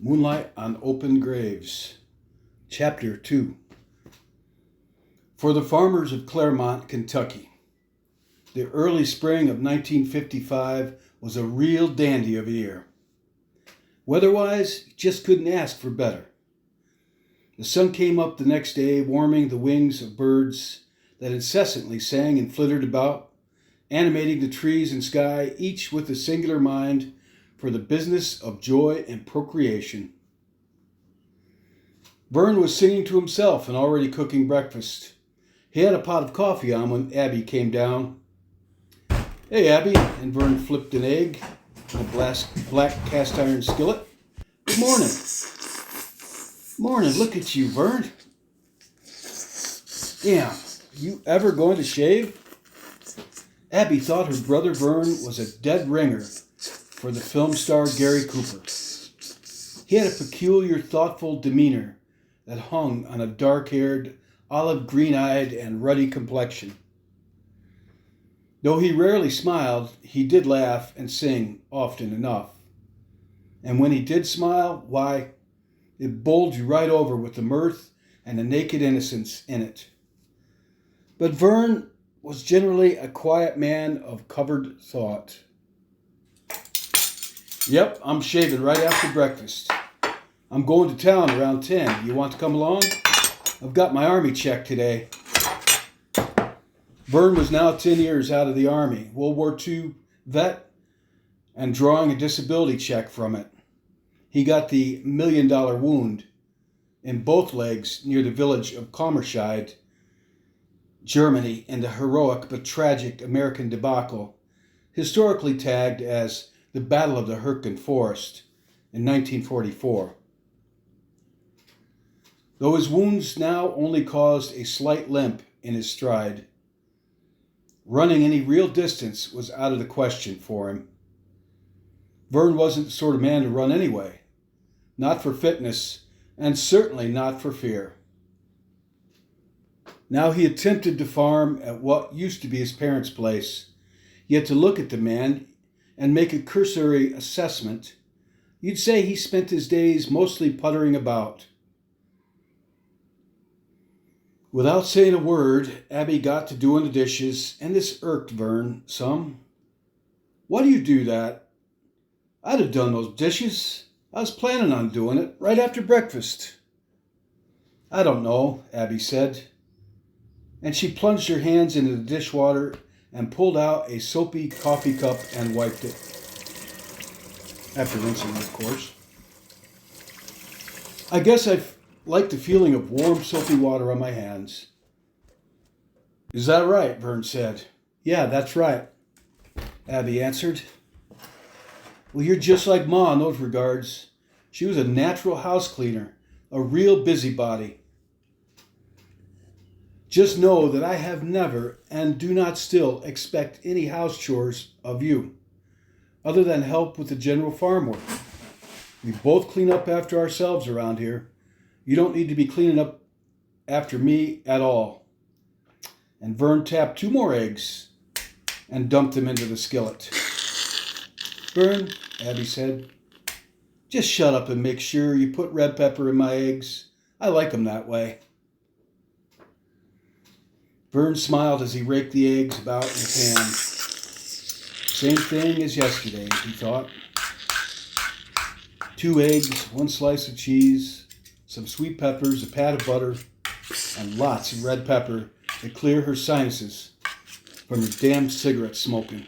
Moonlight on Open Graves. Chapter 2. For the farmers of Claremont, Kentucky, the early spring of 1955 was a real dandy of a year. Weather-wise, you just couldn't ask for better. The sun came up the next day, warming the wings of birds that incessantly sang and flittered about, animating the trees and sky, each with a singular mind for the business of joy and procreation. Vern was singing to himself and already cooking breakfast. He had a pot of coffee on when Abby came down. "Hey, Abby," and Vern flipped an egg in a black cast iron skillet. "Good morning." "Morning, look at you, Vern." "Damn, you ever going to shave?" Abby thought her brother Vern was a dead ringer for the film star Gary Cooper. He had a peculiar, thoughtful demeanor that hung on a dark-haired, olive green-eyed, and ruddy complexion. Though he rarely smiled, he did laugh and sing often enough. And when he did smile, why, it bowled you right over with the mirth and the naked innocence in it. But Vern was generally a quiet man of covered thought. "Yep, I'm shaving right after breakfast. I'm going to town around 10. You want to come along? I've got my army check today." Vern was now 10 years out of the Army, World War II vet, and drawing a disability check from it. He got the $1 million wound in both legs near the village of Kommerscheid, Germany, in the heroic but tragic American debacle, historically tagged as the Battle of the Hürtgen Forest in 1944. Though his wounds now only caused a slight limp in his stride, running any real distance was out of the question for him. Vern wasn't the sort of man to run anyway, not for fitness, and certainly not for fear. Now he attempted to farm at what used to be his parents' place, yet to look at the man and make a cursory assessment, you'd say he spent his days mostly puttering about. Without saying a word, Abby got to doing the dishes, and this irked Vern some. "Why do you do that?" "I'd have done those dishes. I was planning on doing it right after breakfast." "I don't know," Abby said, and she plunged her hands into the dishwater and pulled out a soapy coffee cup and wiped it. After rinsing, of course. "I guess I like the feeling of warm, soapy water on my hands." "Is that right?" Vern said. "Yeah, that's right," Abby answered. "Well, you're just like Ma in those regards. She was a natural house cleaner, a real busybody. Just know that I have never and do not still expect any house chores of you, other than help with the general farm work. We both clean up after ourselves around here. You don't need to be cleaning up after me at all." And Vern tapped 2 more eggs and dumped them into the skillet. "Vern," Abby said, "just shut up and make sure you put red pepper in my eggs. I like them that way." Vern smiled as he raked the eggs about in the pan. Same thing as yesterday, he thought. 2 eggs, 1 slice of cheese, some sweet peppers, a pat of butter, and lots of red pepper to clear her sinuses from her damn cigarette smoking.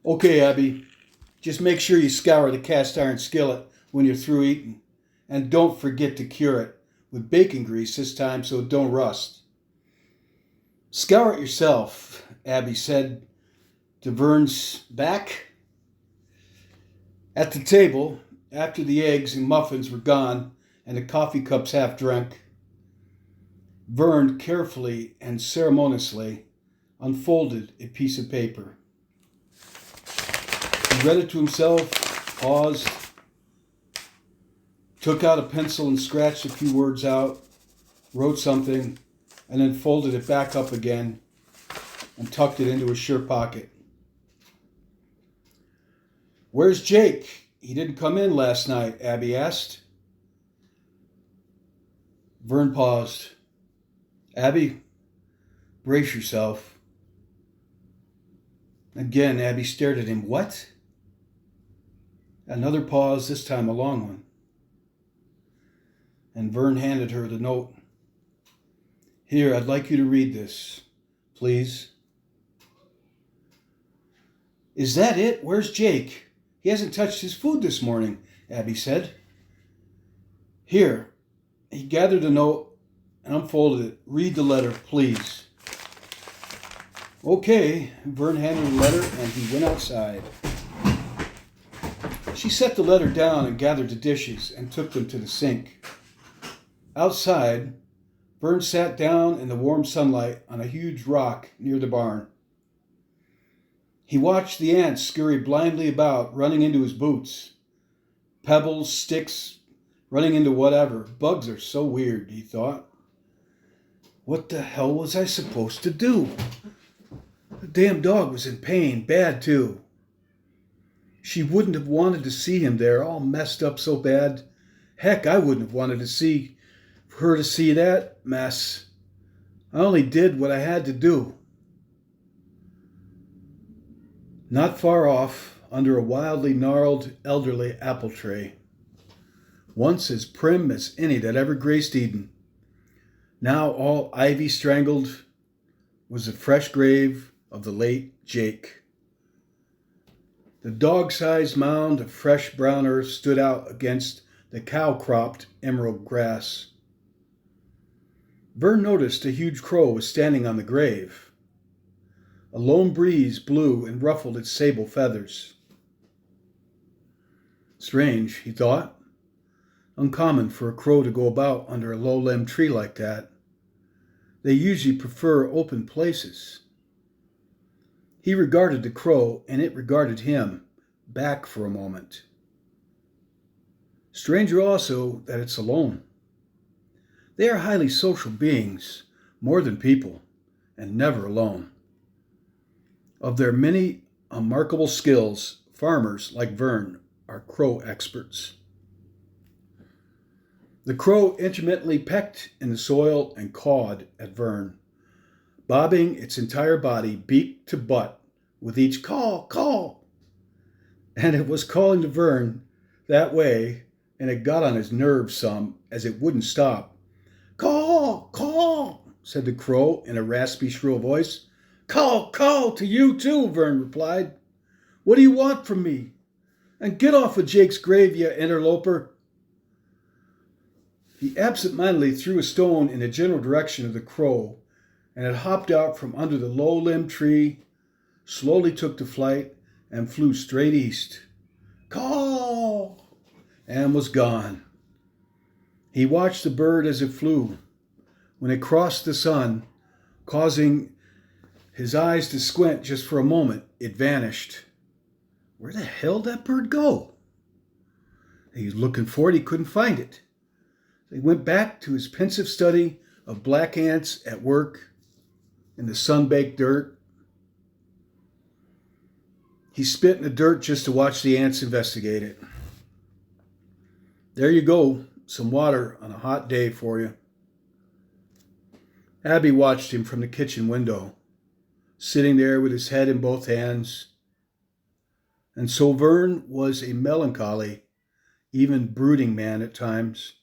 "Okay, Abby, just make sure you scour the cast iron skillet when you're through eating, and don't forget to cure it with bacon grease this time so it don't rust." "Scour it yourself," Abby said to Vern's back. At the table, after the eggs and muffins were gone and the coffee cups half drunk, Vern carefully and ceremoniously unfolded a piece of paper. He read it to himself, paused, took out a pencil and scratched a few words out, wrote something, and then folded it back up again and tucked it into his shirt pocket. "Where's Jake?" he didn't come in last night?" Abby asked. Vern paused. "Abby, brace yourself." Again, Abby stared at him. "What?" Another pause, this time a long one. And Vern handed her the note. "Here, I'd like you to read this, please." "Is that it? Where's Jake? He hasn't touched his food this morning," Abby said. "Here." He gathered the note and unfolded it. "Read the letter, please." "Okay." Vern handed the letter and he went outside. She set the letter down and gathered the dishes and took them to the sink. Outside, Vern sat down in the warm sunlight on a huge rock near the barn. He watched the ants scurry blindly about, running into his boots. Pebbles, sticks, running into whatever. Bugs are so weird, he thought. What the hell was I supposed to do? The damn dog was in pain, bad too. She wouldn't have wanted to see him there, all messed up so bad. Heck, I wouldn't have wanted her to see that mess. I only did what I had to do. Not far off, under a wildly gnarled, elderly apple tree, once as prim as any that ever graced Eden, now all ivy strangled, was the fresh grave of the late Jake. The dog-sized mound of fresh brown earth stood out against the cow-cropped emerald grass. Vern noticed a huge crow was standing on the grave. A lone breeze blew and ruffled its sable feathers. Strange, he thought. Uncommon for a crow to go about under a low-limbed tree like that. They usually prefer open places. He regarded the crow, and it regarded him, back for a moment. Stranger also that it's alone. They are highly social beings, more than people, and never alone. Of their many remarkable skills, farmers like Vern are crow experts. The crow intermittently pecked in the soil and cawed at Vern, bobbing its entire body beak to butt with each caw, caw. And it was calling to Vern that way, and it got on his nerves some, as it wouldn't stop. "Caw, caw," said the crow in a raspy, shrill voice. "Caw, caw to you too," Vern replied. "What do you want from me? And get off of Jake's grave, you interloper." He absent-mindedly threw a stone in the general direction of the crow, and it hopped out from under the low-limbed tree, slowly took to flight, and flew straight east. "Caw!" and was gone. He watched the bird as it flew. When it crossed the sun, causing his eyes to squint just for a moment, it vanished. Where the hell did that bird go? He was looking for it, he couldn't find it. He went back to his pensive study of black ants at work in the sun-baked dirt. He spit in the dirt just to watch the ants investigate it. "There you go, some water on a hot day for you." Abby watched him from the kitchen window, sitting there with his head in both hands. And so Vern was a melancholy, even brooding man at times.